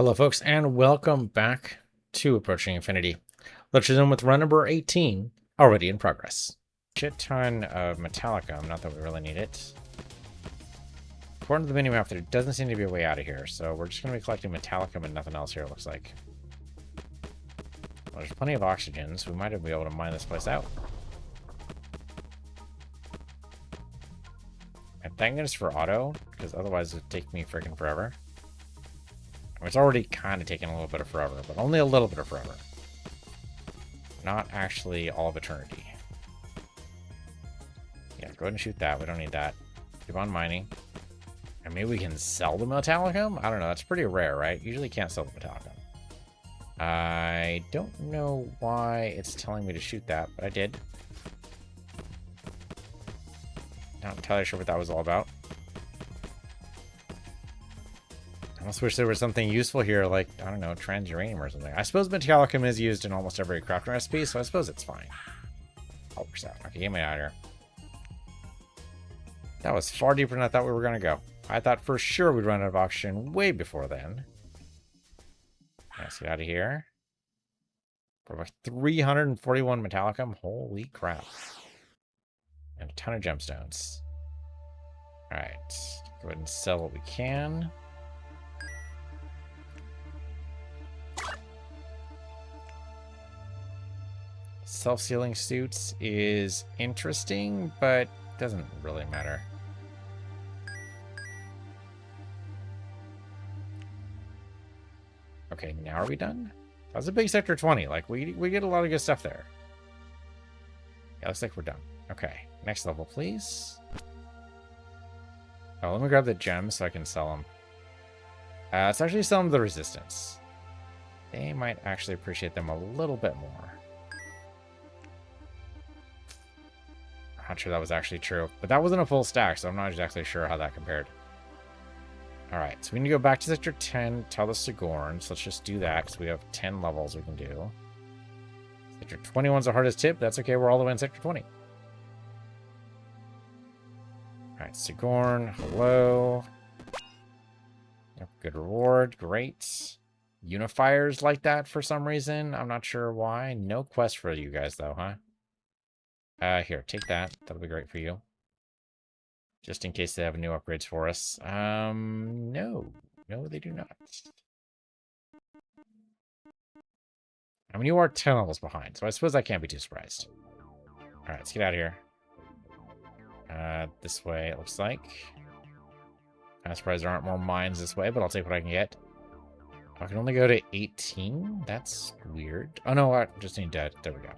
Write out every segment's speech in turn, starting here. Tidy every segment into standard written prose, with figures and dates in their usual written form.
Hello, folks, and welcome back to Approaching Infinity. Let's resume with run number 18, already in progress. Shit ton of Metallicum, not that we really need it. According to the minimap, there doesn't seem to be a way out of here, so we're just going to be collecting Metallicum and nothing else here, it looks like. Well, there's plenty of oxygen, so we might be able to mine this place out. And thank goodness for auto, because otherwise it would take me freaking forever. It's already kind of taking a little bit of forever, but only a little bit of forever. Not actually all of eternity. Yeah, go ahead and shoot that. We don't need that. Keep on mining. And maybe we can sell the Metallicum? I don't know. That's pretty rare, right? Usually can't sell the Metallicum. I don't know why it's telling me to shoot that, but I did. Not entirely sure what that was all about. I almost wish there was something useful here, like, I don't know, trans-uranium or something. I suppose Metallicum is used in almost every crafting recipe, so I suppose it's fine. All percent. Okay, get me out of here. That was far deeper than I thought we were going to go. I thought for sure we'd run out of oxygen way before then. Let's get out of here. For 341 Metallicum. Holy crap. And a ton of gemstones. Alright. Go ahead and sell what we can. Self-sealing suits is interesting, but doesn't really matter. Okay, now are we done? That was a big sector 20. Like, we get a lot of good stuff there. Yeah, looks like we're done. Okay, next level, please. Oh, let me grab the gems so I can sell them. Let's actually sell them to the Resistance. They might actually appreciate them a little bit more. Not sure that was actually true, but that wasn't a full stack, so I'm not exactly sure how that compared. Alright, so we need to go back to Sector 10, tell the Sigorn, so let's just do that, because we have 10 levels we can do. Sector 21's the hardest tip, that's okay, we're all the way in Sector 20. Alright, Sigorn, hello. Yep, good reward, great. Unifiers like that for some reason, I'm not sure why. No quest for you guys, though, huh? Here, take that. That'll be great for you. Just in case they have new upgrades for us. No. No, they do not. I mean, you are 10 levels behind, so I suppose I can't be too surprised. Alright, let's get out of here. This way, it looks like. I'm surprised there aren't more mines this way, but I'll take what I can get. I can only go to 18? That's weird. Oh, no, I just need dead. There we go.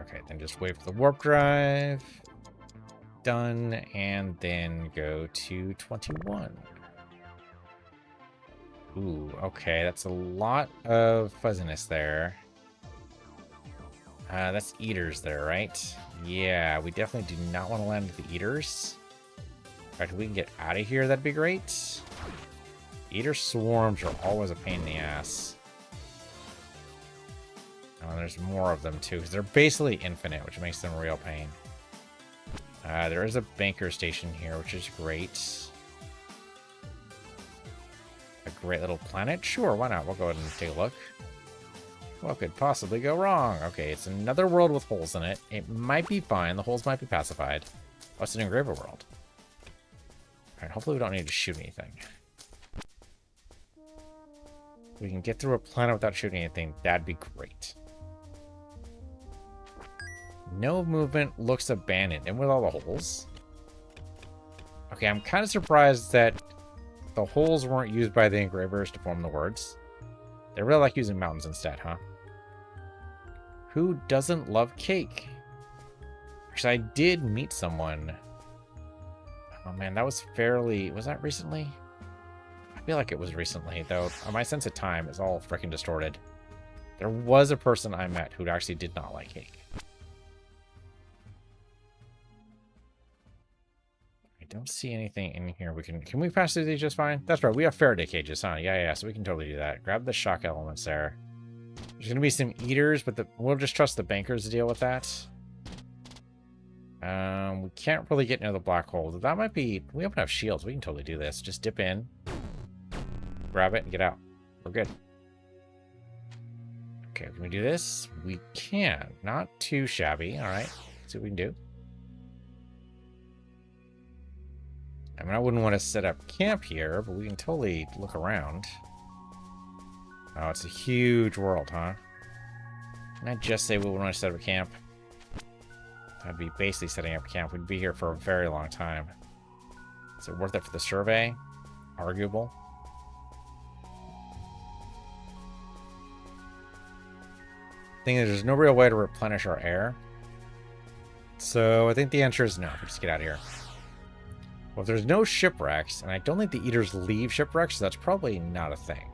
Okay, then just wait for the warp drive. Done, and then go to 21. Ooh, okay, that's a lot of fuzziness there. That's eaters there, right? Yeah, we definitely do not want to land with the eaters. In fact, if we can get out of here, that'd be great. Eater swarms are always a pain in the ass. Oh, there's more of them too, because they're basically infinite, which makes them a real pain. There is a banker station here, which is great. A great little planet? Sure, why not? We'll go ahead and take a look. What could possibly go wrong? Okay, it's another world with holes in it. It might be fine. The holes might be pacified. Oh, it's an engraver world. Alright, hopefully we don't need to shoot anything. If we can get through a planet without shooting anything, that'd be great. No movement, looks abandoned. And with all the holes? Okay, I'm kind of surprised that the holes weren't used by the engravers to form the words. They really like using mountains instead, huh? Who doesn't love cake? Actually, I did meet someone. Oh man, that was fairly... Was that recently? I feel like it was recently, though. My sense of time is all freaking distorted. There was a person I met who actually did not like cake. I don't see anything in here. Can we pass through these just fine? That's right, we have Faraday cages, huh? Yeah, so we can totally do that. Grab the shock elements there. There's gonna be some eaters, but we'll just trust the bankers to deal with that. We can't really get near the black hole. That might be... We don't have shields. We can totally do this. Just dip in, grab it, and get out. We're good. Okay, can we do this? We can. Not too shabby. All right. Let's see what we can do. I mean, I wouldn't want to set up camp here, but we can totally look around. Oh, it's a huge world, huh? Can I just say we want to set up a camp? That'd be basically setting up camp. We'd be here for a very long time. Is it worth it for the survey? Arguable. Thing is, there's no real way to replenish our air. So I think the answer is no. We'll just get out of here. Well, if there's no shipwrecks, and I don't think the eaters leave shipwrecks, so that's probably not a thing.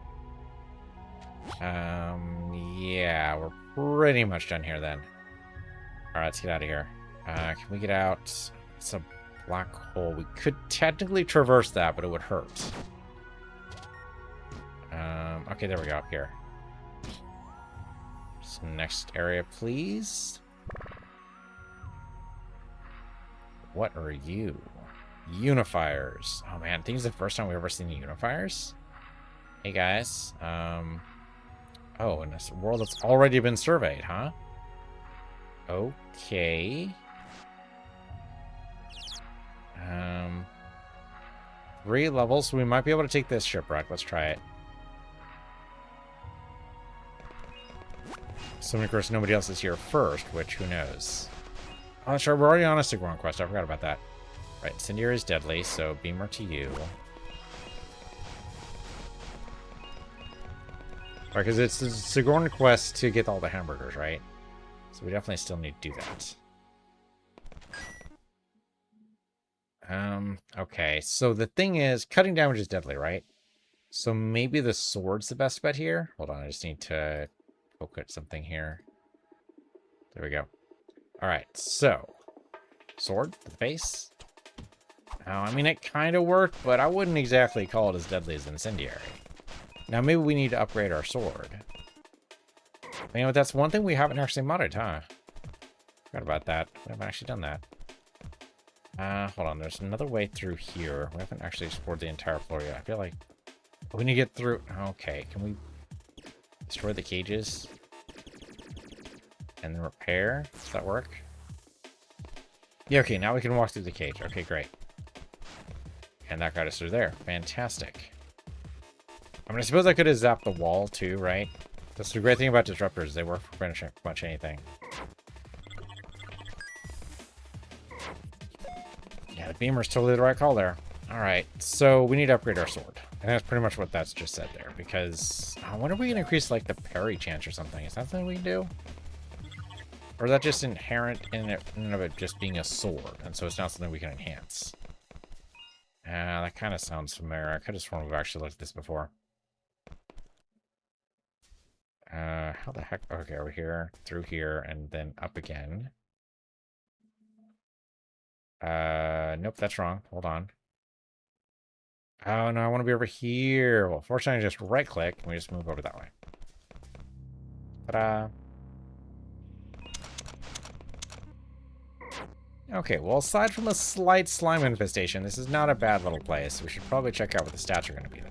Yeah, we're pretty much done here then. All right, let's get out of here. Can we get out? It's a black hole. We could technically traverse that, but it would hurt. Okay, there we go, up here. So next area, please. What are you? Unifiers. Oh man, I think it's the first time we've ever seen the unifiers. Hey guys. Oh, in this world that's already been surveyed, huh? Okay. 3 levels, so we might be able to take this shipwreck. Let's try it. So, of course, nobody else is here first, which, who knows? Oh, sure, we're already on a Sigrun quest. I forgot about that. Right, Cindier is deadly, so beamer to you. Right, because it's the Sigrun quest to get all the hamburgers, right? So we definitely still need to do that. Okay, so the thing is, cutting damage is deadly, right? So maybe the sword's the best bet here? Hold on, I just need to poke at something here. There we go. Alright, so sword to the face. Oh, I mean, it kind of worked, but I wouldn't exactly call it as deadly as incendiary. Now, maybe we need to upgrade our sword. You know, that's one thing we haven't actually modded, huh? Forgot about that. We haven't actually done that. Hold on. There's another way through here. We haven't actually explored the entire floor yet. I feel like we need to get through... Okay, can we destroy the cages? And then repair? Does that work? Yeah, okay, now we can walk through the cage. Okay, great. And that got us through there. Fantastic. I mean, I suppose I could have zapped the wall too, right? That's the great thing about disruptors. They work for pretty much anything. Yeah, the beamer's totally the right call there. All right, so we need to upgrade our sword. And that's pretty much what that's just said there. Because I wonder if we can increase, like, the parry chance or something. Is that something we can do? Or is that just inherent in and of it just being a sword? And so it's not something we can enhance. That kind of sounds familiar. I could have sworn we've actually looked at this before. How the heck? Okay, over here, through here, and then up again. Nope, that's wrong. Hold on. Oh, no, I want to be over here. Well, fortunately, I just right-click, and we just move over that way. Ta-da! Okay, well, aside from a slight slime infestation, this is not a bad little place. We should probably check out what the stats are going to be, though.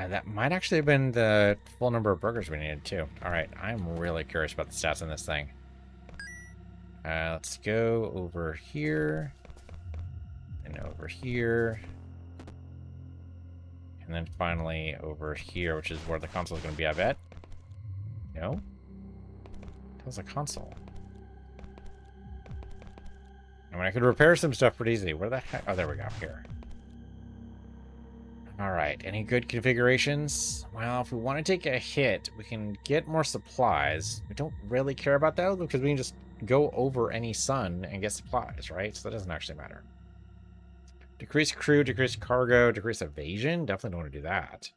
That might actually have been the full number of burgers we needed, too. Alright, I'm really curious about the stats on this thing. Let's go over here. And over here. And then finally over here, which is where the console is going to be, I bet. No? That was a console. I mean, I could repair some stuff pretty easily. Where the heck? Oh, there we go. Here. Alright, any good configurations? Well, if we want to take a hit, we can get more supplies. We don't really care about that because we can just go over any sun and get supplies, right? So that doesn't actually matter. Decrease crew, decrease cargo, decrease evasion? Definitely don't want to do that.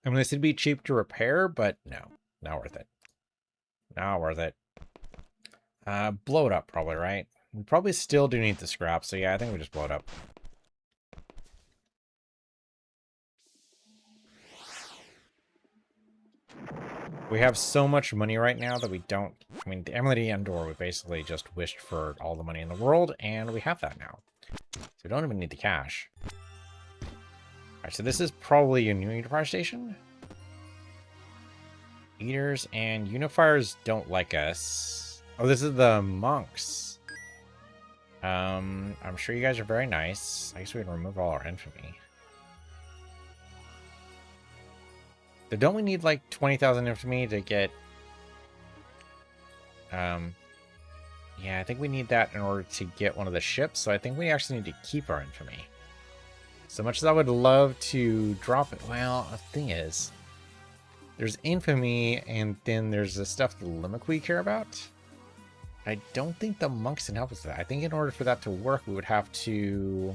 I mean, this would be cheap to repair, but no. Not worth it. Not worth it. Blow it up, probably, right? We probably still do need the scrap, so yeah, I think we just blow it up. We have so much money right now that we don't... I mean, the Emily Endor, we basically just wished for all the money in the world, and we have that now. So we don't even need the cash. Alright, so this is probably a new unifier station. Eaters and unifiers don't like us. Oh, this is the monks. I'm sure you guys are very nice. I guess we can remove all our infamy. So don't we need like 20,000 infamy to get... Yeah, I think we need that in order to get one of the ships, so I think we actually need to keep our infamy. So much as I would love to drop it, well, the thing is, there's infamy, and then there's the stuff the Limiqui care about. I don't think the monks can help us with that. I think in order for that to work, we would have to...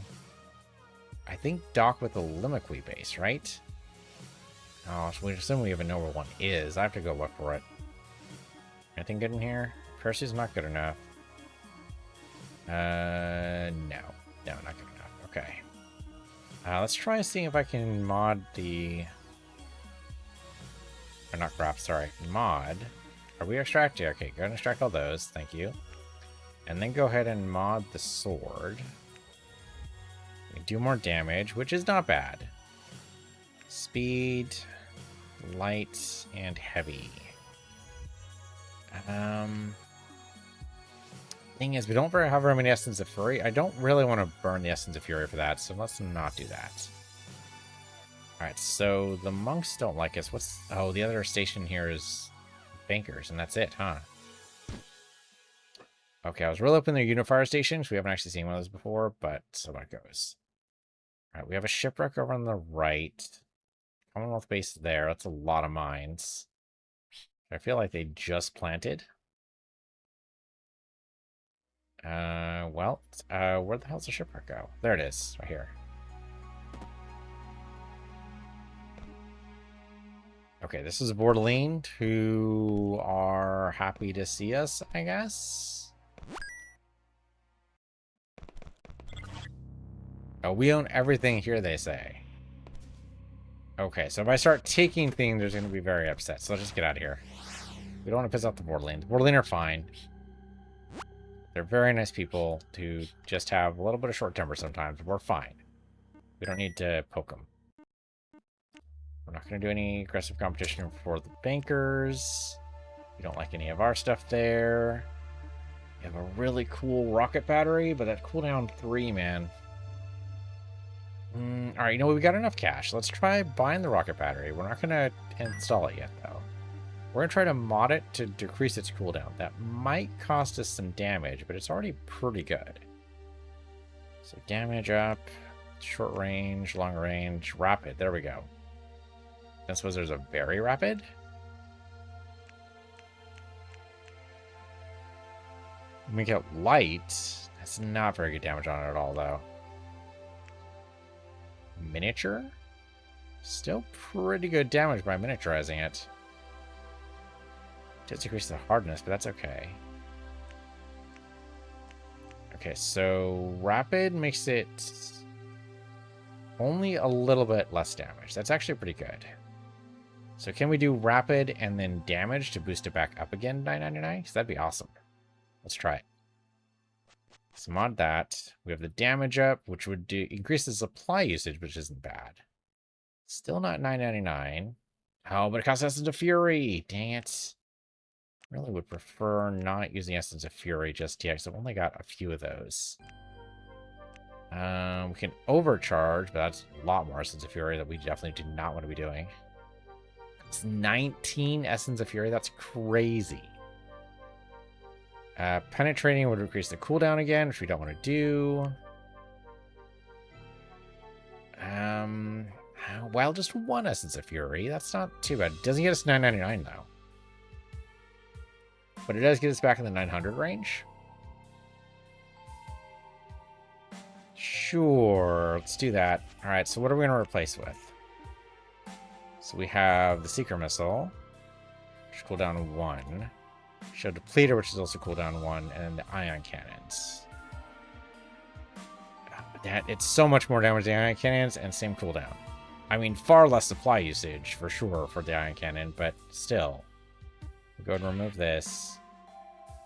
I think dock with the Limiqui base, right? Oh, so we assume we even know where one is. I have to go look for it. Anything good in here? Percy's not good enough. No. No, not good enough. Okay. Let's try seeing if I can mod the... Or not craft, sorry. Mod. Are we extracting? Okay, go ahead and extract all those. Thank you. And then go ahead and mod the sword. We do more damage, which is not bad. Speed, light, and heavy. Thing is, we don't have very many Essence of Fury. I don't really want to burn the Essence of Fury for that, so let's not do that. Alright, so the monks don't like us. What's... Oh, the other station here is bankers, and that's it, huh? Okay, I was really hoping they're unifier stations. We haven't actually seen one of those before, but so that goes. Alright, we have a shipwreck over on the right. Commonwealth base there. That's a lot of mines. I feel like they just planted. Well, where the hell's the shipwreck go? There it is, right here. Okay, this is Bordeline, who are happy to see us, I guess. Oh, we own everything here, they say. Okay, so if I start taking things, they're going to be very upset. So let's just get out of here. We don't want to piss off the Bordeline. The Bordeline are fine. They're very nice people who just have a little bit of short temper sometimes. We're fine. We don't need to poke them. We're not going to do any aggressive competition for the bankers. We don't like any of our stuff there. We have a really cool rocket battery, but that cooldown 3, man. Alright, you know what? We got enough cash. Let's try buying the rocket battery. We're not going to install it yet, though. We're going to try to mod it to decrease its cooldown. That might cost us some damage, but it's already pretty good. So damage up, short range, long range, rapid. There we go. I suppose there's a very rapid. We get light. That's not very good damage on it at all, though. Miniature? Still pretty good damage by miniaturizing it. Does decrease the hardness, but that's okay. Okay, so rapid makes it only a little bit less damage. That's actually pretty good. So can we do rapid and then damage to boost it back up again, 999? Because that'd be awesome. Let's try it. So mod that. We have the damage up, which would increase the supply usage, which isn't bad. Still not 999. Oh, but it costs Essence of Fury. Dang it. Really would prefer not using Essence of Fury just yet, because I've only got a few of those. We can overcharge, but that's a lot more Essence of Fury that we definitely do not want to be doing. It's 19 Essence of Fury. That's crazy. Penetrating would increase the cooldown again, which we don't want to do. Well, just one Essence of Fury. That's not too bad. It doesn't get us 999 though. But it does get us back in the 900 range. Sure, let's do that. All right, so what are we going to replace with? So we have the Seeker Missile, which cooldown 1. Show depleter, which is also cooldown 1, and the ion cannons. It's so much more damage than the ion cannons and same cooldown. I mean, far less supply usage for sure for the ion cannon, but still. We'll go ahead and remove this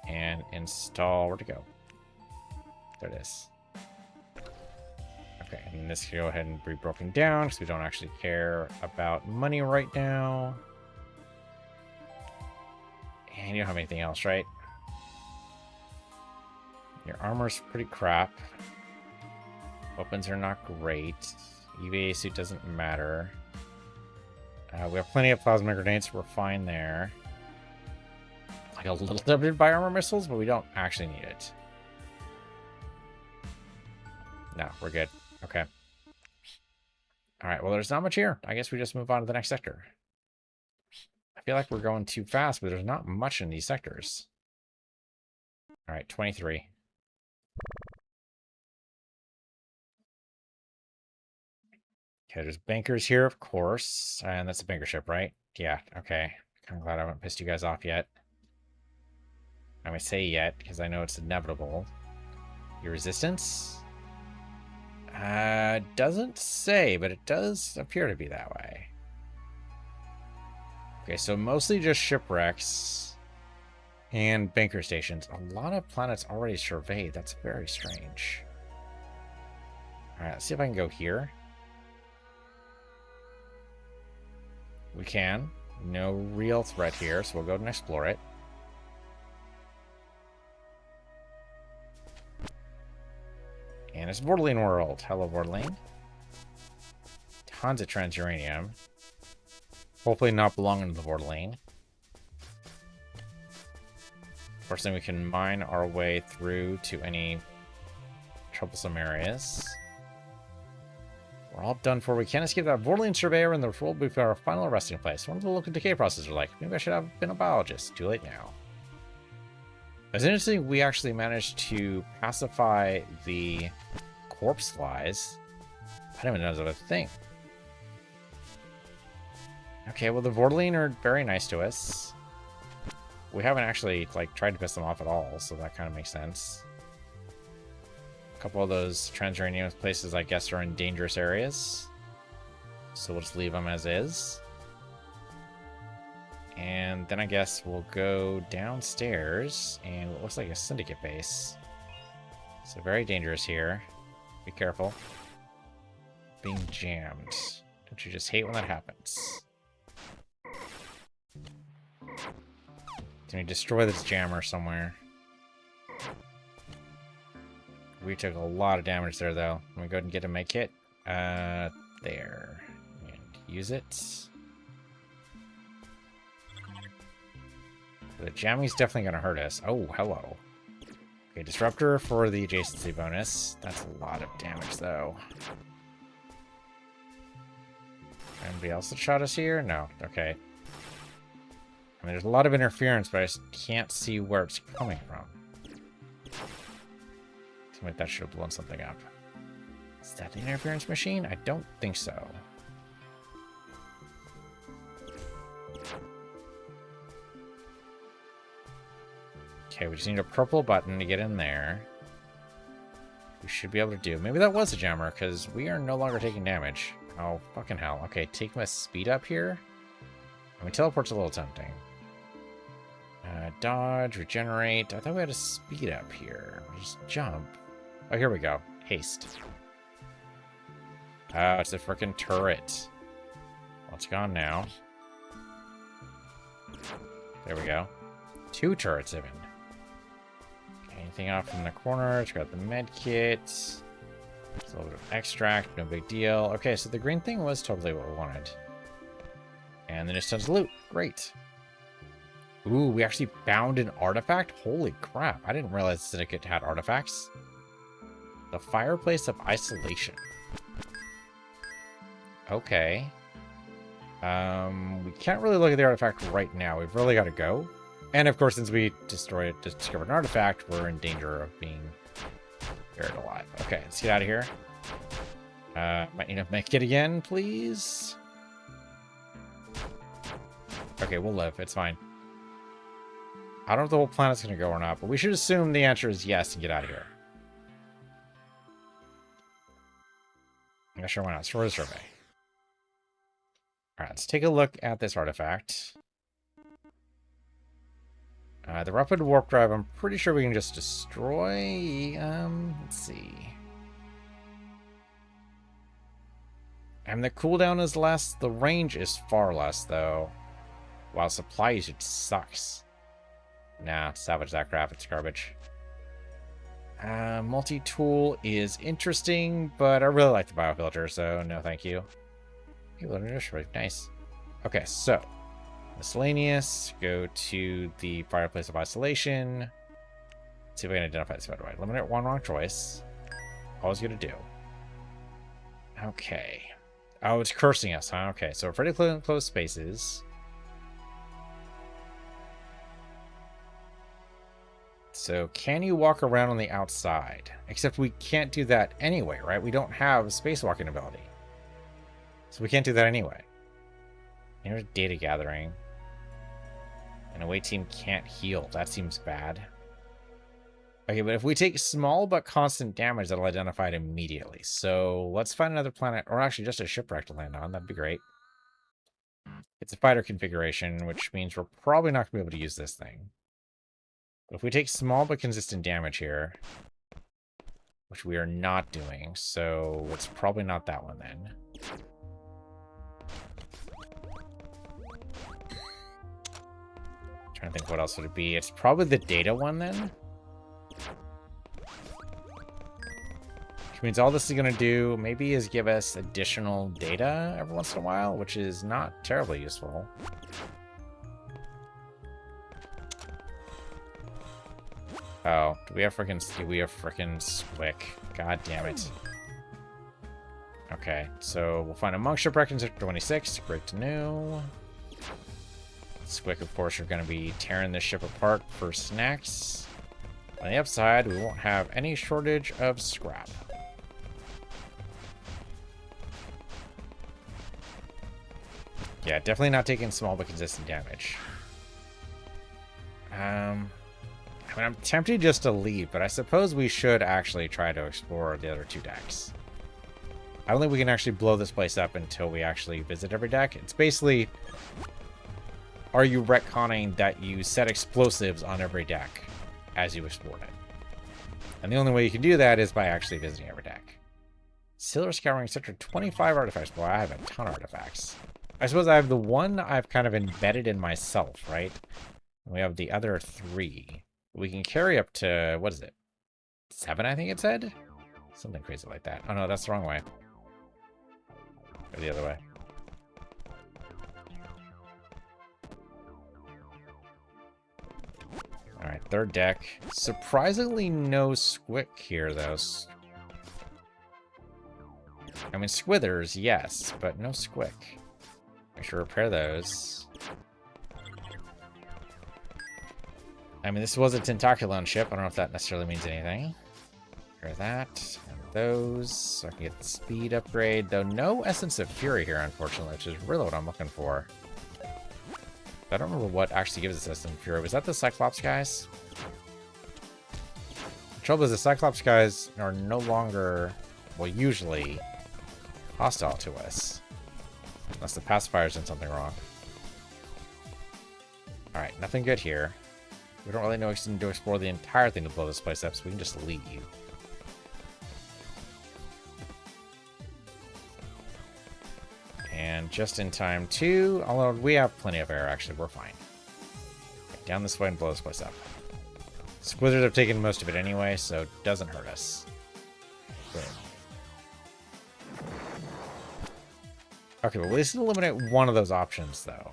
and install. Where'd it go? There it is. Okay, and this can go ahead and be broken down because we don't actually care about money right now. And you don't have anything else, right? Your armor's pretty crap. Weapons are not great. EVA suit doesn't matter. We have plenty of plasma grenades, so we're fine there. Like a little limited by armor missiles, but we don't actually need it. No, we're good. Okay. Alright, well, there's not much here. I guess we just move on to the next sector. I feel like we're going too fast, but there's not much in these sectors. Alright, 23. Okay, there's bankers here, of course. And that's a banker ship, right? Yeah, okay. I'm glad I haven't pissed you guys off yet. I may say yet, because I know it's inevitable. Your resistance? Doesn't say, but it does appear to be that way. Okay, so mostly just shipwrecks and banker stations. A lot of planets already surveyed. That's very strange. Alright, let's see if I can go here. We can. No real threat here, so we'll go and explore it. And it's Vortaline World. Hello, Vortaline. Tons of transuranium. Hopefully not belonging to the Vortaline. Of course, then we can mine our way through to any troublesome areas. We're all done for. We can't escape that Vortaline surveyor in the world before our final resting place. What do the local decay processes are like? Maybe I should have been a biologist. Too late now. It's interesting we actually managed to pacify the corpse flies. I didn't even know that was a thing. Okay, well, the Vortaline are very nice to us. We haven't actually, like, tried to piss them off at all, so that kind of makes sense. A couple of those transuranium places, I guess, are in dangerous areas. So we'll just leave them as is. And then I guess we'll go downstairs and what looks like a syndicate base. So very dangerous here. Be careful. Being jammed. Don't you just hate when that happens? Can we destroy this jammer somewhere? We took a lot of damage there, though. Let me go ahead and get a med kit. There. And use it. The jamming's definitely going to hurt us. Oh, hello. Okay, disruptor for the adjacency bonus. That's a lot of damage, though. Anybody else that shot us here? No. Okay. I mean, there's a lot of interference, but I just can't see where it's coming from. Seems like that should have blown something up. Is that the interference machine? I don't think so. Okay, we just need a purple button to get in there. We should be able to do. Maybe that was a jammer, because we are no longer taking damage. Oh, fucking hell. Okay, take my speed up here. I mean, teleport's a little tempting. Dodge, regenerate. I thought we had a speed up here. Just jump. Oh, here we go. Haste. Oh, it's a freaking turret. Well, it's gone now. There we go. 2 turrets even. Anything off from the corner? It's got the med kit. It's a little bit of extract, no big deal. Okay, so the green thing was totally what we wanted. And then just tons of loot. Great. Ooh, we actually found an artifact? Holy crap. I didn't realize Syndicate had artifacts. The Fireplace of Isolation. Okay. We can't really look at the artifact right now. We've really got to go. And of course, since we discovered an artifact, we're in danger of being buried alive. Okay, let's get out of here. Might need to make it again, please. Okay, we'll live. It's fine. I don't know if the whole planet's going to go or not, but we should assume the answer is yes and get out of here. I'm not sure why not. Survey. Alright, let's take a look at this artifact. The rapid warp drive, I'm pretty sure we can just destroy. Let's see. And the cooldown is less. The range is far less, though. While supply usage sucks. Nah, salvage that crap. It's garbage. Multi-tool is interesting, but I really like the biofilter, so no thank you. Nice. Okay, so miscellaneous. Go to the fireplace of isolation. Let's see if I can identify this better way. Eliminate one wrong choice. Always gonna do. Okay. Oh, it's cursing us, huh? Okay, so afraid to close spaces. So can you walk around on the outside? Except we can't do that anyway, right? We don't have a spacewalking ability. So we can't do that anyway. Here's data gathering. An away team can't heal. That seems bad. Okay, but if we take small but constant damage, that'll identify it immediately. So let's find another planet, or actually just a shipwreck to land on. That'd be great. It's a fighter configuration, which means we're probably not going to be able to use this thing. But if we take small but consistent damage here, which we are not doing, so it's probably not that one then. Trying to think what else would it be. It's probably the data one then. Which means all this is going to do maybe is give us additional data every once in a while, which is not terribly useful. Oh, do we have frickin' Squick? God damn it. Okay, so we'll find a monk shipwreck in Sector 26. Great to know. Squick, of course, are going to be tearing this ship apart for snacks. On the upside, we won't have any shortage of scrap. Yeah, definitely not taking small but consistent damage. I mean, I'm tempted just to leave, but I suppose we should actually try to explore the other two decks. I don't think we can actually blow this place up until we actually visit every deck. It's basically, are you retconning that you set explosives on every deck as you explored it? And the only way you can do that is by actually visiting every deck. Silver Scouring Sector 25 artifacts. Boy, I have a ton of artifacts. I suppose I have the one I've kind of embedded in myself, right? We have the other 3. We can carry up to, what is it? 7, I think it said? Something crazy like that. Oh no, that's the wrong way. Or the other way. Alright, third deck. Surprisingly no Squick here, though. I mean, Squithers, yes, but no Squick. I should repair those. I mean, this was a Tentaculon ship. I don't know if that necessarily means anything. Repair that. And those. So I can get the speed upgrade. Though no Essence of Fury here, unfortunately, which is really what I'm looking for. I don't remember what actually gives us Essence of Fury. Was that the Cyclops guys? The trouble is the Cyclops guys are no longer, well, usually hostile to us. Unless the pacifier's done something wrong. Alright, nothing good here. We don't really know if we need to explore the entire thing to blow this place up, so we can just leave. And just in time, too. Although we have plenty of air, actually. We're fine. Okay, down this way and blow this place up. Squizzards have taken most of it anyway, so it doesn't hurt us. Boom. Okay, well, at least eliminate one of those options, though.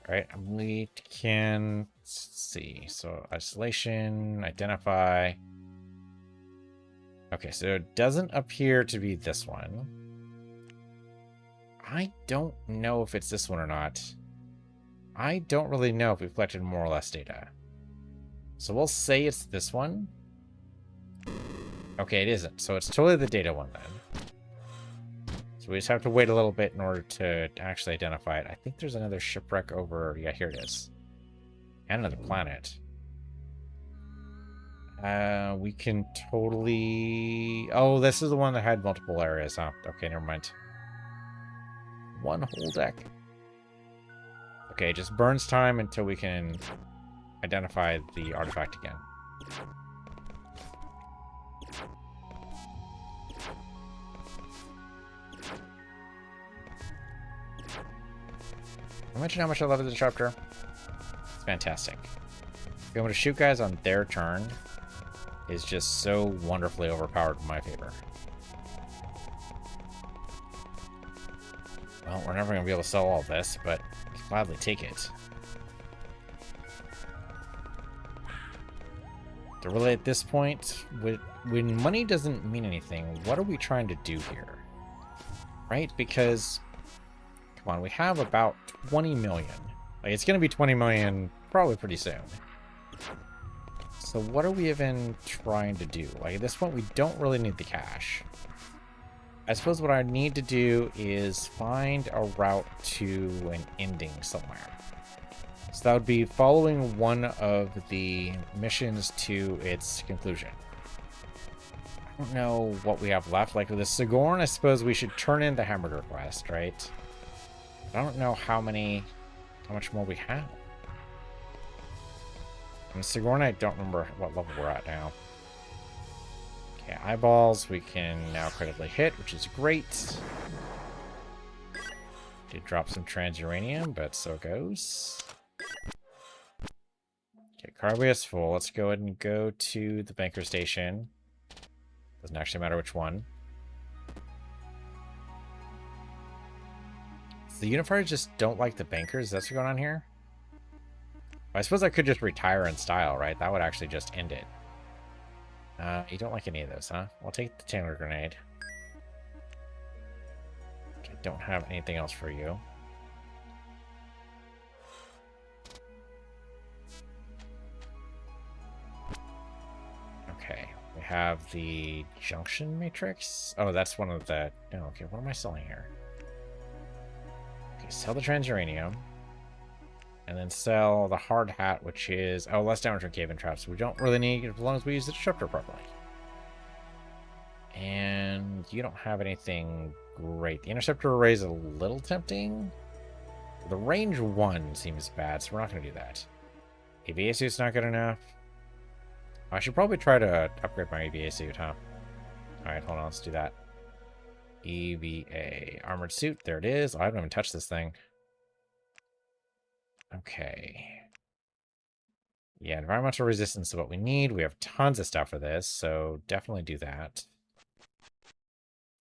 Right, we can, let's see, so isolation, identify. Okay, so it doesn't appear to be this one. I don't know if it's this one or not. I don't really know if we've collected more or less data. So we'll say it's this one. Okay, it isn't, so it's totally the data one then. So we just have to wait a little bit in order to actually identify it. I think there's another shipwreck over... Yeah, here it is. And another planet. We can totally... Oh, this is the one that had multiple areas, huh? Okay, never mind. One whole deck. Okay, just burns time until we can identify the artifact again. Imagine how much I love the disruptor. It's fantastic. Being able to shoot guys on their turn is just so wonderfully overpowered in my favor. Well, we're never going to be able to sell all this, but I'll gladly take it. So really at this point, when money doesn't mean anything, what are we trying to do here? Right? Because, come on, we have about 20 million. Like, it's going to be 20 million probably pretty soon. So what are we even trying to do? Like, at this point, we don't really need the cash. I suppose what I need to do is find a route to an ending somewhere. So that would be following one of the missions to its conclusion. I don't know what we have left. Like with the Sigourn, I suppose we should turn in the Hamburger quest, right? I don't know how much more we have. And Sigourn, I don't remember what level we're at now. Okay, eyeballs we can now critically hit, which is great. Did drop some transuranium, but so goes. Okay, cargo is full. Let's go ahead and go to the banker station. Doesn't actually matter which one. So the Unifiers just don't like the bankers. That's what's going on here. I suppose I could just retire in style, right? That would actually just end it. You don't like any of those, huh? I'll take the Taylor grenade. I don't have anything else for you. Okay, we have the junction matrix. Oh, that's one of the... No, okay, what am I selling here? Okay, sell the transuranium. And then sell the hard hat, which is... Oh, less damage from cave-in traps. We don't really need as long as we use the disruptor properly. And you don't have anything great. The interceptor array is a little tempting. The range 1 seems bad, so we're not going to do that. EVA suit's not good enough. I should probably try to upgrade my EVA suit, huh? Alright, hold on, let's do that. EVA. Armored suit, there it is. I haven't even touched this thing. Okay. Yeah, environmental resistance is what we need. We have tons of stuff for this, so definitely do that.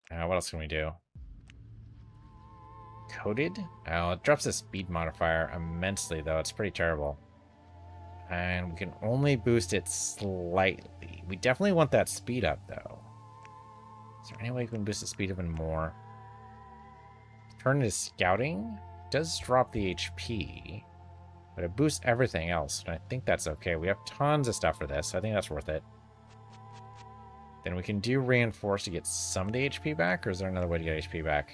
What else can we do? Coated? Oh, it drops the speed modifier immensely, though. It's pretty terrible. And we can only boost it slightly. We definitely want that speed up, though. Is there any way we can boost the speed even more? Turn into scouting. It does drop the HP. But it boosts everything else, and I think that's okay. We have tons of stuff for this, so I think that's worth it. Then we can do reinforce to get some of the HP back, or is there another way to get HP back?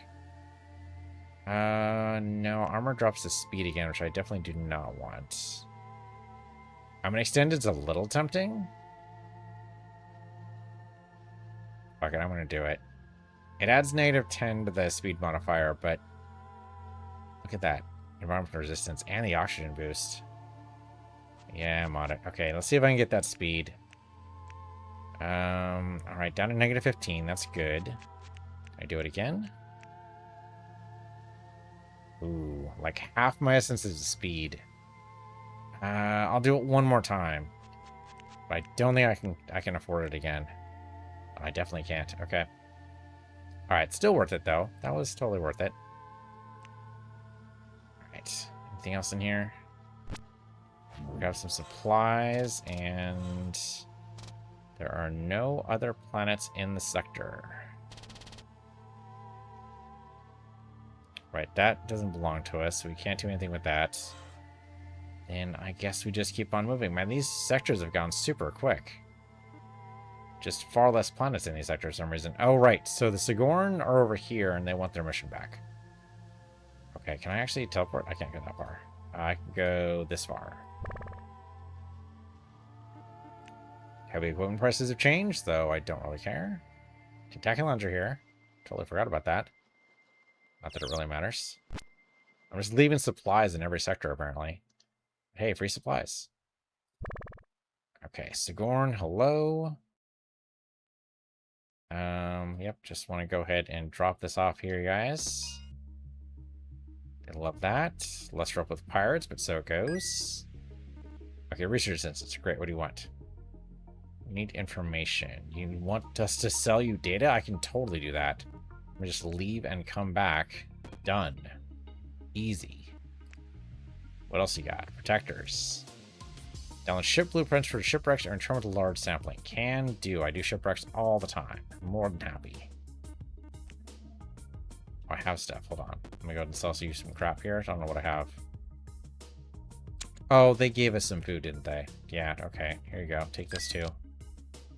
No, armor drops the speed again, which I definitely do not want. I mean, extended's a little tempting. Fuck it, I'm gonna do it. It adds -10 to the speed modifier, but look at that. Environmental resistance and the oxygen boost. Yeah, I'm on it. Okay, let's see if I can get that speed. Alright, down to -15. That's good. Can I do it again? Ooh, like half my essence is speed. I'll do it one more time. But I don't think I can afford it again. I definitely can't. Okay. Alright, still worth it though. That was totally worth it. Alright. Anything else in here? We have some supplies, and there are no other planets in the sector. Right, that doesn't belong to us, so we can't do anything with that. And I guess we just keep on moving. Man, these sectors have gone super quick. Just far less planets in these sectors for some reason. Oh, right, so the Sigourn are over here, and they want their mission back. Okay, can I actually teleport? I can't go that far. I can go this far. Heavy equipment prices have changed, though I don't really care. Kentucky Lounge are here. Totally forgot about that. Not that it really matters. I'm just leaving supplies in every sector, apparently. Hey, free supplies. Okay, Sigourn, hello. Yep, just want to go ahead and drop this off here, guys. I love that. Less rough with pirates, but so it goes. Okay, research instance. Great, what do you want? We need information. You want us to sell you data? I can totally do that. Let me just leave and come back. Done. Easy. What else you got? Protectors. Download ship blueprints for shipwrecks or determine the large sampling. Can do. I do shipwrecks all the time. I'm more than happy. Oh, I have stuff. Hold on. Let me go ahead and sell you some crap here. I don't know what I have. Oh, they gave us some food, didn't they? Yeah, okay. Here you go. Take this too.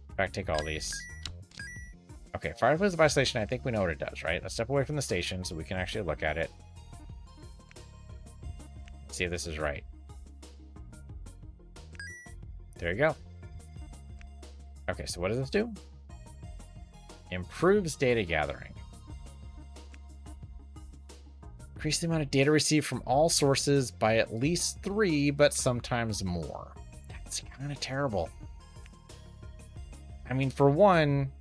In fact, take all these. Okay, fireplace by station, I think we know what it does, right? Let's step away from the station so we can actually look at it. See if this is right. There you go. Okay, so what does this do? Improves data gathering. Increase the amount of data received from all sources by at least 3, but sometimes more. That's kind of terrible. I mean, for one,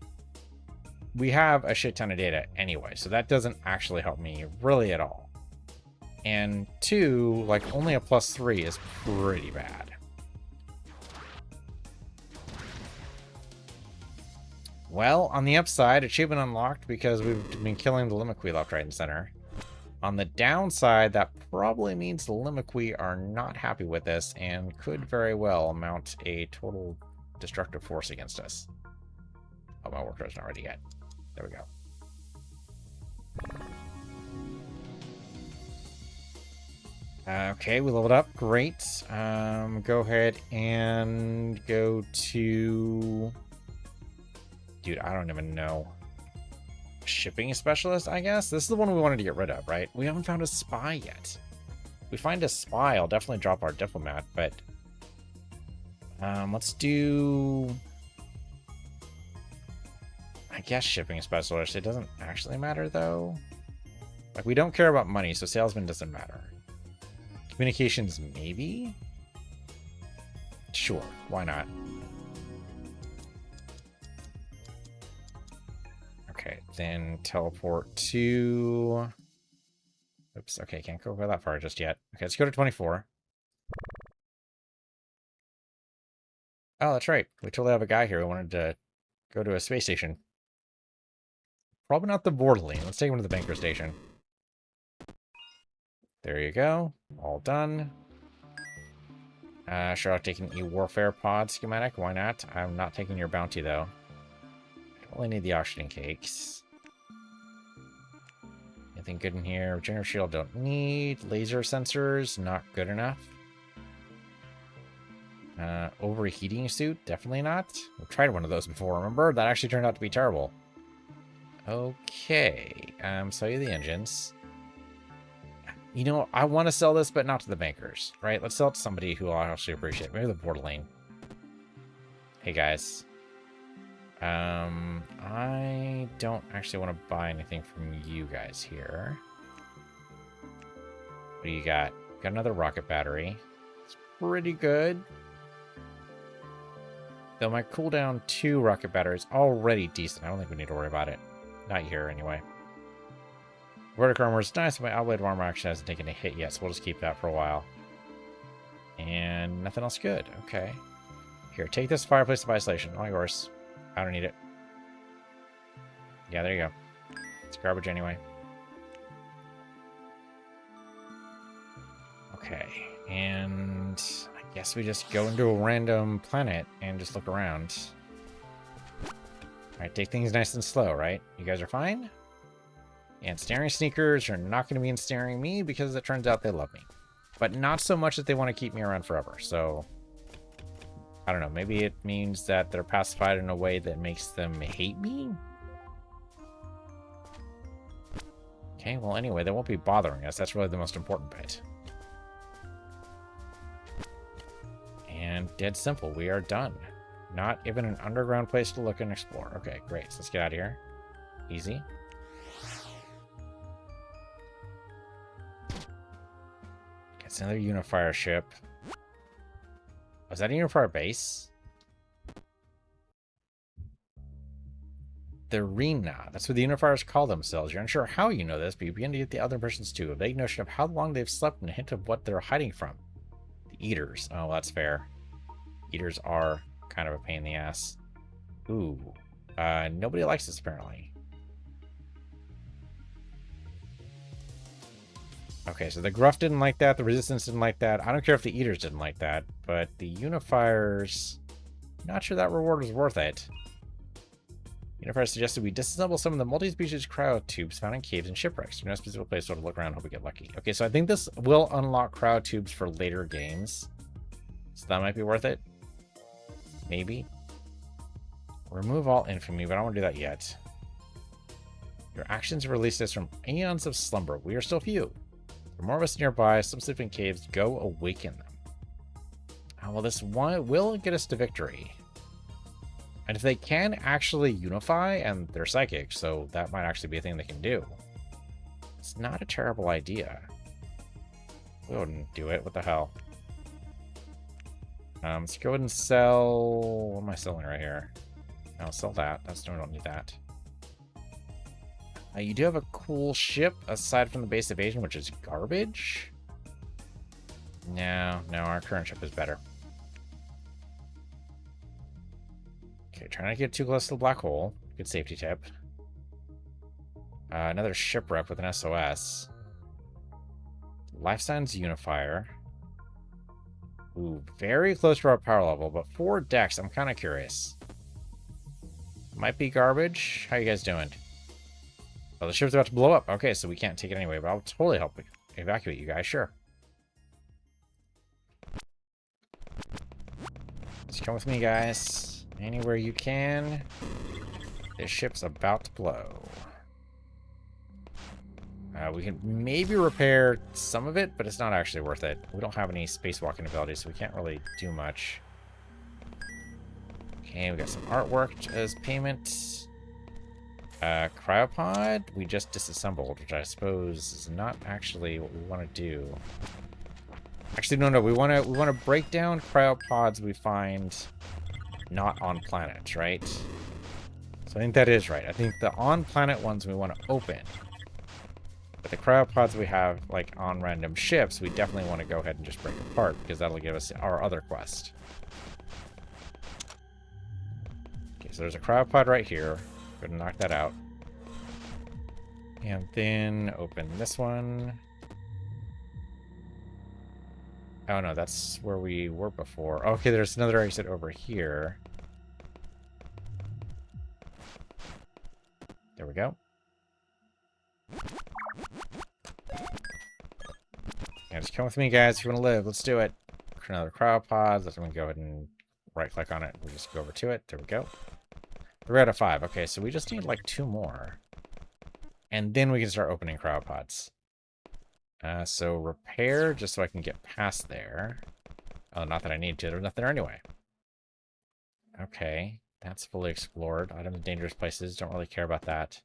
we have a shit ton of data anyway, so that doesn't actually help me really at all. And 2, like, only a +3 is pretty bad. Well, on the upside, achievement unlocked because we've been killing the Limiqui left, right, and center. On the downside, that probably means the Limiqui are not happy with this and could very well mount a total destructive force against us. Oh, my worker isn't ready yet. There we go. Okay, we leveled up. Great. Go ahead and go to... Dude, I don't even know. Shipping specialist, I guess? This is the one we wanted to get rid of, right? We haven't found a spy yet. If we find a spy, I'll definitely drop our diplomat, but... let's do... I guess shipping specialist. It doesn't actually matter, though. Like, we don't care about money, so salesman doesn't matter. Communications, maybe? Sure, why not? Okay, then teleport to... Oops, okay, can't go that far just yet. Okay, let's go to 24. Oh, that's right. We totally have a guy here who wanted to go to a space station. Probably not the Borderline. Let's take him to the banker station. There you go. All done. Sure, I'll take an e-warfare pod schematic. Why not? I'm not taking your bounty, though. Only need the oxygen cakes. Anything good in here? Regenerative shield don't need. Laser sensors, not good enough. Overheating suit, definitely not. We've tried one of those before, remember? That actually turned out to be terrible. Okay, sell you the engines. You know, I want to sell this, but not to the bankers, right? Let's sell it to somebody who I actually appreciate. Maybe the Borderline. Hey, guys. I don't actually want to buy anything from you guys here. What do you got? Got another rocket battery. It's pretty good. Though my cooldown 2 rocket battery is already decent. I don't think we need to worry about it. Not here, anyway. Vertical armor is nice, but my outblade armor actually hasn't taken a hit yet, so we'll just keep that for a while. And nothing else good. Okay. Here, take this fireplace of isolation. All yours. I don't need it. Yeah, there you go. It's garbage anyway. Okay, and I guess we just go into a random planet and just look around. Alright, take things nice and slow, right? You guys are fine? And ensnaring sneakers are not going to be ensnaring me because it turns out they love me. But not so much that they want to keep me around forever, so... I don't know, maybe it means that they're pacified in a way that makes them hate me? Okay, well anyway, they won't be bothering us. That's really the most important bit. And dead simple, we are done. Not even an underground place to look and explore. Okay, great. So let's get out of here. Easy. It's another Unifier ship. Was that a Unifier base? The Arena. That's what the Unifiers call themselves. You're unsure how you know this, but you begin to get the other impressions too. A vague notion of how long they've slept and a hint of what they're hiding from. The Eaters. Oh, that's fair. Eaters are kind of a pain in the ass. Ooh. Nobody likes this, apparently. Okay, so the Gruff didn't like that. The Resistance didn't like that. I don't care if the Eaters didn't like that, but the Unifiers... Not sure that reward was worth it. Unifiers suggested we disassemble some of the multi-species cryo tubes found in caves and shipwrecks. No specific place to look around, hope we get lucky. Okay, so I think this will unlock cryo tubes for later games. So that might be worth it. Maybe. Remove all infamy, but I don't want to do that yet. Your actions release us from aeons of slumber. We are still few. There are more of us nearby. Some sleeping caves. Go awaken them. Oh, well, this one will get us to victory. And if they can actually unify, and they're psychic, so that might actually be a thing they can do. It's not a terrible idea. We wouldn't do it. What the hell? Let's go ahead and sell... What am I selling right here? No, sell that. That's no, we don't need that. You do have a cool ship, aside from the base evasion, which is garbage. No, our current ship is better. Okay, try not to get too close to the black hole. Good safety tip. Another shipwreck with an SOS. Life Signs Unifier. Ooh, very close to our power level, but 4 decks. I'm kind of curious. Might be garbage. How you guys doing? Oh, the ship's about to blow up. Okay, so we can't take it anyway, but I'll totally help evacuate you guys. Sure. Just come with me, guys. Anywhere you can. This ship's about to blow. We can maybe repair some of it, but it's not actually worth it. We don't have any spacewalking abilities, so we can't really do much. Okay, we got some artwork as payment. Cryopod, we just disassembled, which I suppose is not actually what we want to do. Actually, no, we want to break down cryopods we find not on planets, right? So I think that is right. I think the on-planet ones we want to open. But the cryopods we have, like, on random ships, we definitely want to go ahead and just break apart, because that'll give us our other quest. Okay, so there's a cryopod right here. Go ahead and knock that out. And then open this one. Oh, no, that's where we were before. Okay, there's another exit over here. There we go. Yeah, just come with me, guys, if you want to live. Let's do it. Another cryopod. Let's go ahead and right-click on it. We'll just go over to it. There we go. 3 out of 5. Okay, so we just need, like, 2 more. And then we can start opening cryopods. So repair, just so I can get past there. Oh, not that I need to. There's nothing there anyway. Okay, that's fully explored. Items in dangerous places. Don't really care about that.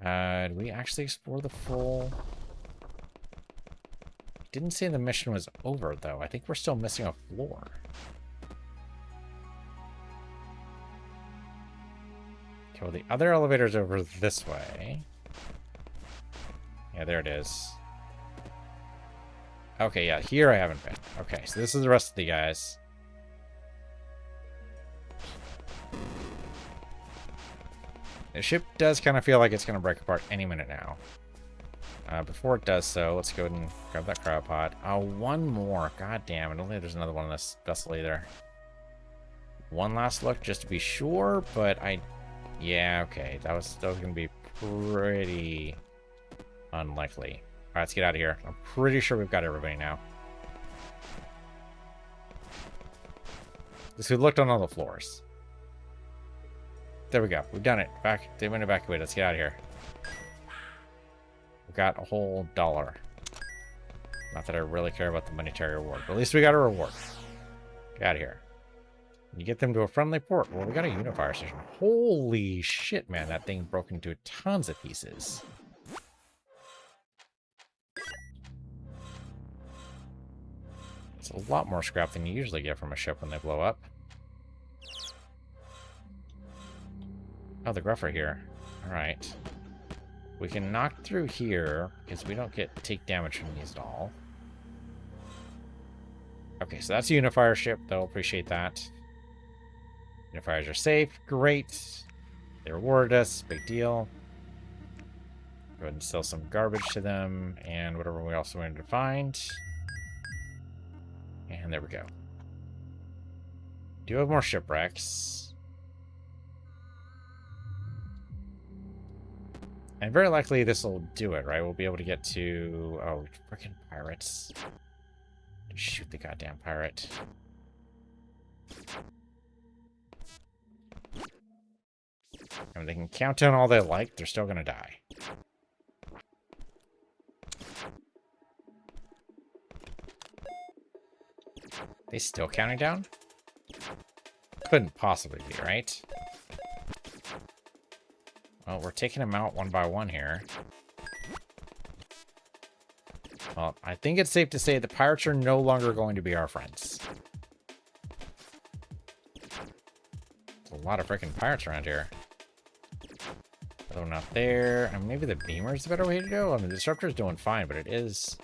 Did we actually explore the full... Didn't say the mission was over, though. I think we're still missing a floor. Okay, well, the other elevator's over this way. Yeah, there it is. Okay, yeah, here I haven't been. Okay, so this is the rest of the guys. The ship does kind of feel like it's going to break apart any minute now. Before it does so, let's go ahead and grab that cryopod. Oh, one more. God damn, I don't think there's another one in this vessel either. One last look just to be sure, but yeah, okay. That was going to be pretty unlikely. Alright, let's get out of here. I'm pretty sure we've got everybody now. Just we looked on all the floors. There we go. We've done it. They've been evacuated. Let's get out of here. We've got a whole $1. Not that I really care about the monetary reward, but at least we got a reward. Get out of here. You get them to a friendly port. Well, we got a unifier station. Holy shit, man. That thing broke into tons of pieces. It's a lot more scrap than you usually get from a ship when they blow up. Oh, the gruff are here. Alright. We can knock through here, because we don't take damage from these at all. Okay, so that's a unifier ship. They'll appreciate that. Unifiers are safe. Great. They rewarded us. Big deal. Go ahead and sell some garbage to them, and whatever we also wanted to find. And there we go. Do have more shipwrecks. And very likely this will do it, right? We'll be able to get to... Oh, freaking pirates. Shoot the goddamn pirate. And they can count down all they like, they're still gonna die. They still counting down? Couldn't possibly be, right? Well, we're taking them out one by one here. Well, I think it's safe to say the pirates are no longer going to be our friends. There's a lot of freaking pirates around here. Although not there. And maybe the beamer's a better way to go. I mean, the disruptor's doing fine, but it is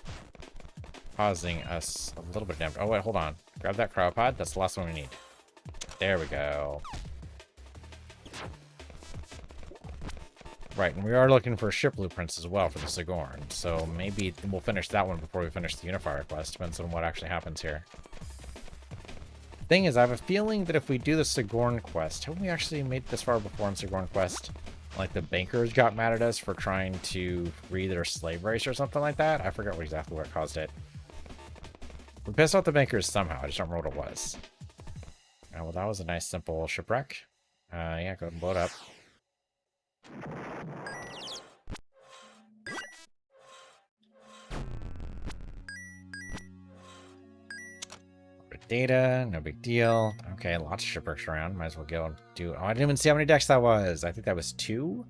causing us a little bit of damage. Oh, wait, hold on. Grab that cryopod. That's the last one we need. There we go. Right, and we are looking for ship blueprints as well for the Sigourn, so maybe we'll finish that one before we finish the Unifier quest. Depends on what actually happens here. Thing is, I have a feeling that if we do the Sigourn quest, haven't we actually made this far before in Sigourn quest? Like the bankers got mad at us for trying to free their slave race or something like that? I forget exactly what caused it. We pissed off the bankers somehow, I just don't remember what it was. Well, that was a nice simple shipwreck. Yeah, go ahead and blow it up. Data, no big deal. Okay, lots of shipwrecks around. Might as well go and do... Oh, I didn't even see how many decks that was. I think that was 2.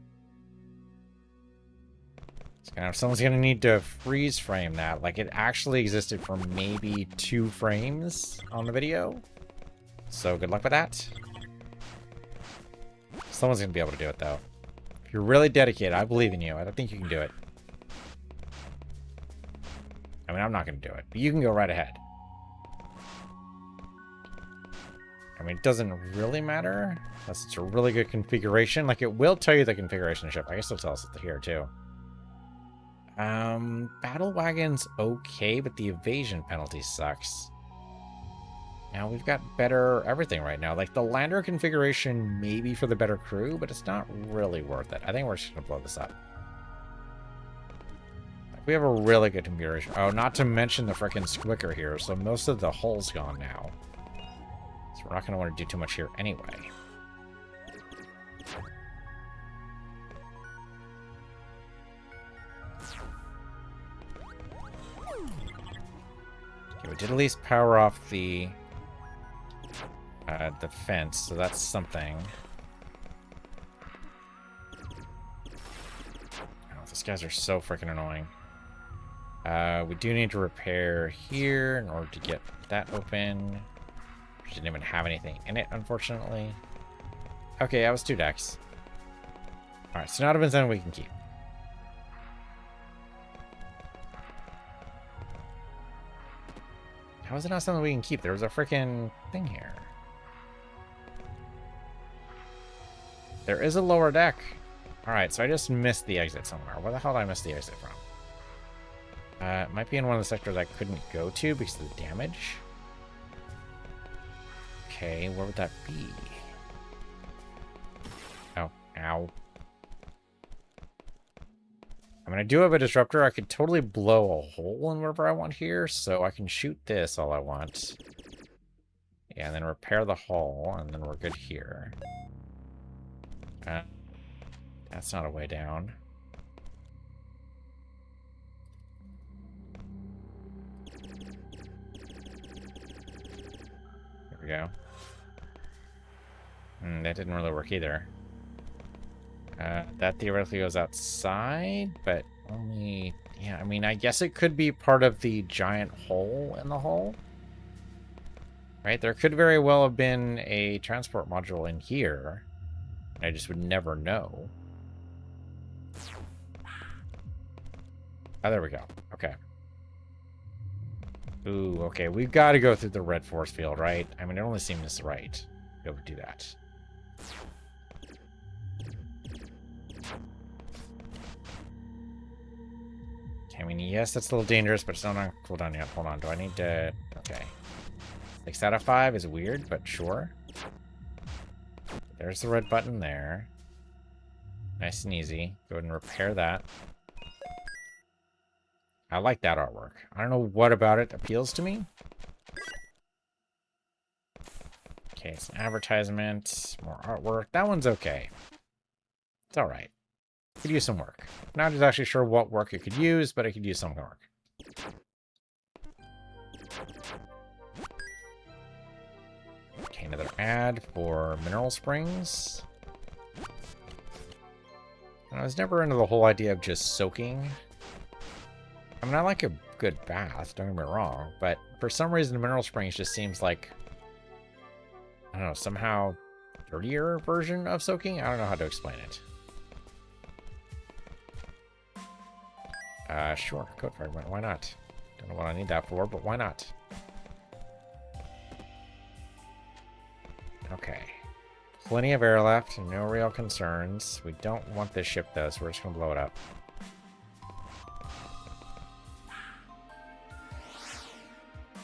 Someone's gonna need to freeze frame that. Like, it actually existed for maybe 2 frames on the video. So, good luck with that. Someone's gonna be able to do it, though. If you're really dedicated, I believe in you. I don't think you can do it. I mean, I'm not gonna do it. But you can go right ahead. I mean, it doesn't really matter, unless it's a really good configuration. Like, it will tell you the configuration of the ship. I guess it'll tell us it here, too. Battle Wagon's okay, but the evasion penalty sucks. Now, we've got better everything right now. Like, the lander configuration maybe for the better crew, but it's not really worth it. I think we're just gonna blow this up. Like, we have a really good configuration. Oh, not to mention the frickin' squicker here, so most of the hull's gone now. So we're not going to want to do too much here anyway. Okay, we did at least power off the fence, so that's something. Oh, these guys are so freaking annoying. We do need to repair here in order to get that open. Didn't even have anything in it, unfortunately. Okay, that was 2 decks. Alright, so now Sonata we can keep. How is it not something we can keep? There was a freaking thing here. There is a lower deck. Alright, so I just missed the exit somewhere. Where the hell did I miss the exit from? It might be in one of the sectors I couldn't go to because of the damage. Okay, where would that be? Oh, ow. I mean, I do have a disruptor. I could totally blow a hole in wherever I want here, so I can shoot this all I want. Yeah, and then repair the hull, and then we're good here. That's not a way down. There we go. That didn't really work either. That theoretically goes outside, but only... Yeah, I mean, I guess it could be part of the giant hole in the hull. Right? There could very well have been a transport module in here. And I just would never know. Oh, there we go. Okay. Ooh, okay. We've got to go through the red force field, right? I mean, it only seems right to be able to do that. Okay, I mean, yes, that's a little dangerous, but it's not on cooldown yet. Hold on. Do I need to... Okay. 6 out of 5 is weird, but sure. There's the red button there. Nice and easy. Go ahead and repair that. I like that artwork. I don't know what about it appeals to me. Okay, it's an advertisement. More artwork. That one's okay. It's alright. Could use some work. Not exactly sure what work it could use, but it could use some work. Okay, another ad for mineral springs. And I was never into the whole idea of just soaking. I mean, I like a good bath, don't get me wrong, but for some reason, mineral springs just seems like, I don't know, somehow dirtier version of soaking? I don't know how to explain it. Sure, code fragment, why not? Don't know what I need that for, but why not? Okay. Plenty of air left, no real concerns. We don't want this ship though, so we're just gonna blow it up.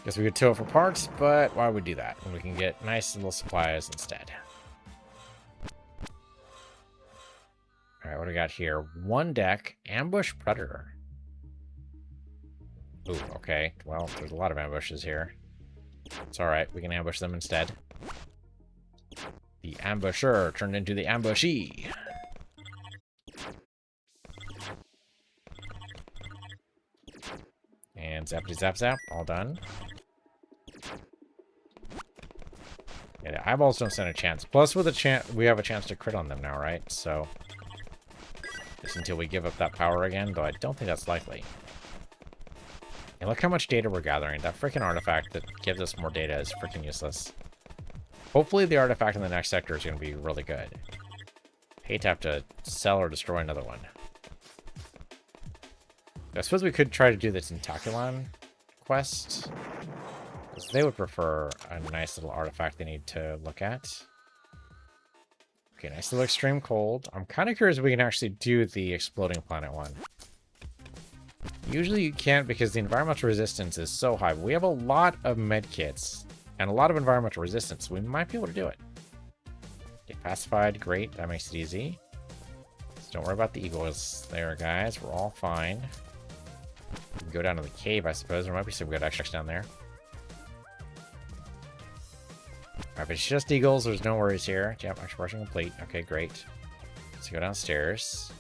Guess we could tow it for parts, but why would we do that when we can get nice little supplies instead? Alright, what do we got here? One deck, ambush predator. Ooh, okay. Well, there's a lot of ambushes here. It's alright, we can ambush them instead. The ambusher turned into the ambushee. And zappity zap zap, all done. Yeah, the eyeballs don't stand a chance. Plus, with a chance, we have a chance to crit on them now, right? So, just until we give up that power again, though I don't think that's likely. And look how much data we're gathering. That freaking artifact that gives us more data is freaking useless. Hopefully the artifact in the next sector is going to be really good. Hate to have to sell or destroy another one. I suppose we could try to do the Tentaculon quest. Because they would prefer a nice little artifact they need to look at. Okay, nice little extreme cold. I'm kind of curious if we can actually do the exploding planet one. Usually you can't because the environmental resistance is so high. But we have a lot of medkits and a lot of environmental resistance. So we might be able to do it. Get pacified. Great. That makes it easy. So don't worry about the eagles there, guys. We're all fine. We can go down to the cave, I suppose. There might be some good extracts down there. Alright, if it's just eagles, there's no worries here. Yep, exploration complete. Okay, great. Let's go downstairs.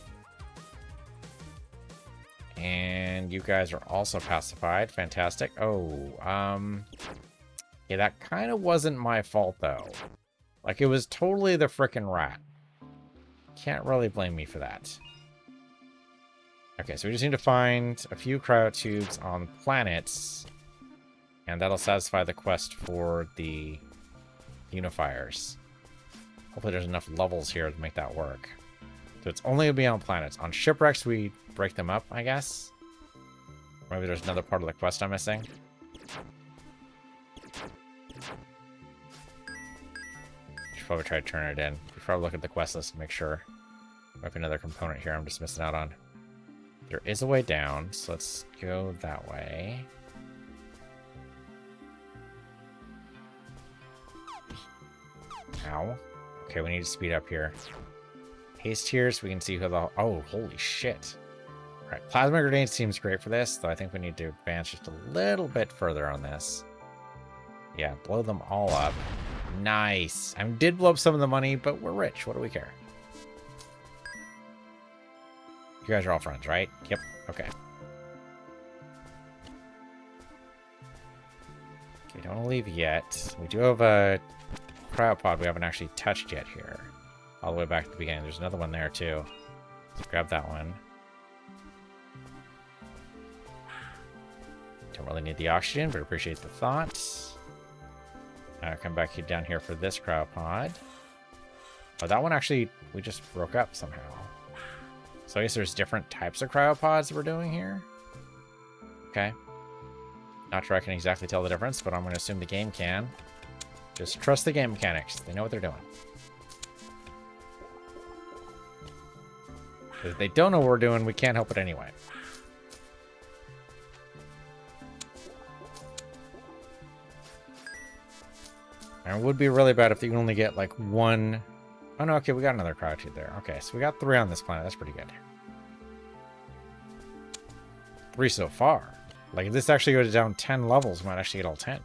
And you guys are also pacified. Fantastic. Oh, yeah, that kind of wasn't my fault, though. Like, it was totally the frickin' rat. Can't really blame me for that. Okay, so we just need to find a few cryotubes on planets. And that'll satisfy the quest for the unifiers. Hopefully there's enough levels here to make that work. So it's only going to be on planets. On shipwrecks, we break them up, I guess. Maybe there's another part of the quest I'm missing. Should probably try to turn it in. Before I look at the quest list to make sure. Might be another component here I'm just missing out on. There is a way down, so let's go that way. Ow. Okay, we need to speed up here. Haste here so we can see who the... Oh, holy shit. Alright, plasma grenade seems great for this, though I think we need to advance just a little bit further on this. Yeah, blow them all up. Nice. I did blow up some of the money, but we're rich. What do we care? You guys are all friends, right? Yep. Okay. Okay, don't leave yet. We do have a cryopod we haven't actually touched yet here. All the way back to the beginning. There's another one there, too. Let's grab that one. Don't really need the oxygen, but appreciate the thoughts. Come back down here for this cryopod. Oh, that one actually, we just broke up somehow. So I guess there's different types of cryopods that we're doing here. Okay. Not sure I can exactly tell the difference, but I'm going to assume the game can. Just trust the game mechanics. They know what they're doing. If they don't know what we're doing, we can't help it anyway. And it would be really bad if you only get like one. Oh no, okay, we got another cryotube there. Okay, so we got 3 on this planet. That's pretty good. 3 so far. Like if this actually goes down 10 levels, we might actually get all 10.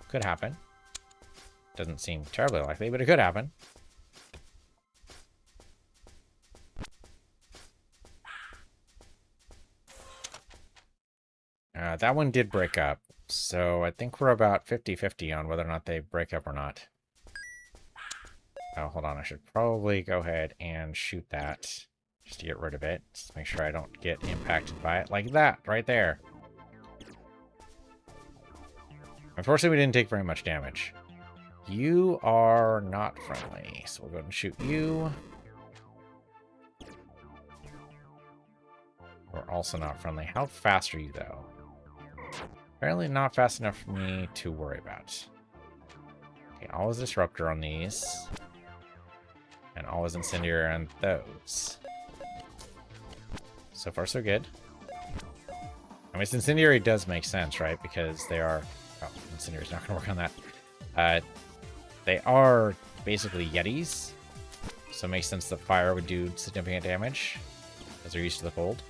Could happen. Doesn't seem terribly likely, but it could happen. That one did break up. So I think we're about 50-50 on whether or not they break up or not. Oh, hold on. I should probably go ahead and shoot that just to get rid of it. Just to make sure I don't get impacted by it like that right there. Unfortunately, we didn't take very much damage. You are not friendly, so we'll go ahead and shoot you. We're also not friendly. How fast are you, though? Apparently not fast enough for me to worry about. Okay, always disruptor on these. And always incendiary on those. So far, so good. I mean, incendiary does make sense, right? Because they are... Oh, incendiary's not going to work on that. They are basically Yetis. So it makes sense that fire would do significant damage. As they're used to the cold.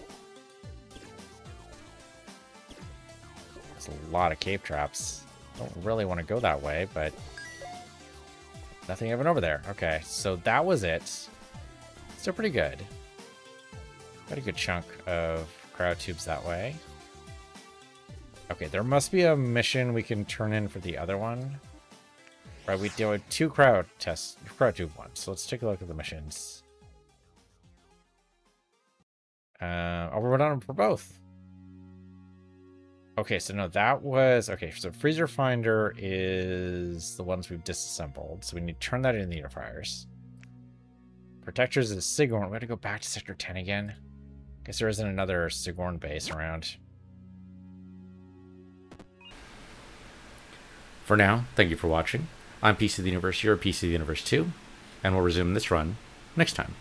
A lot of cave traps. Don't really want to go that way, but nothing even over there. Okay, so that was it. Still pretty good. Got a good chunk of cryotubes that way. Okay, there must be a mission we can turn in for the other one. Right, we did 2 cryotube ones. So let's take a look at the missions. Oh, we're done for both. Okay, so no, that was... Okay, so Freezer Finder is the ones we've disassembled. So we need to turn that into the unifiers. Protectors is Sigourn. We have to go back to Sector 10 again. Guess there isn't another Sigourn base around. For now, thank you for watching. I'm Piece of the Universe, you're Piece of the Universe 2, and we'll resume this run next time.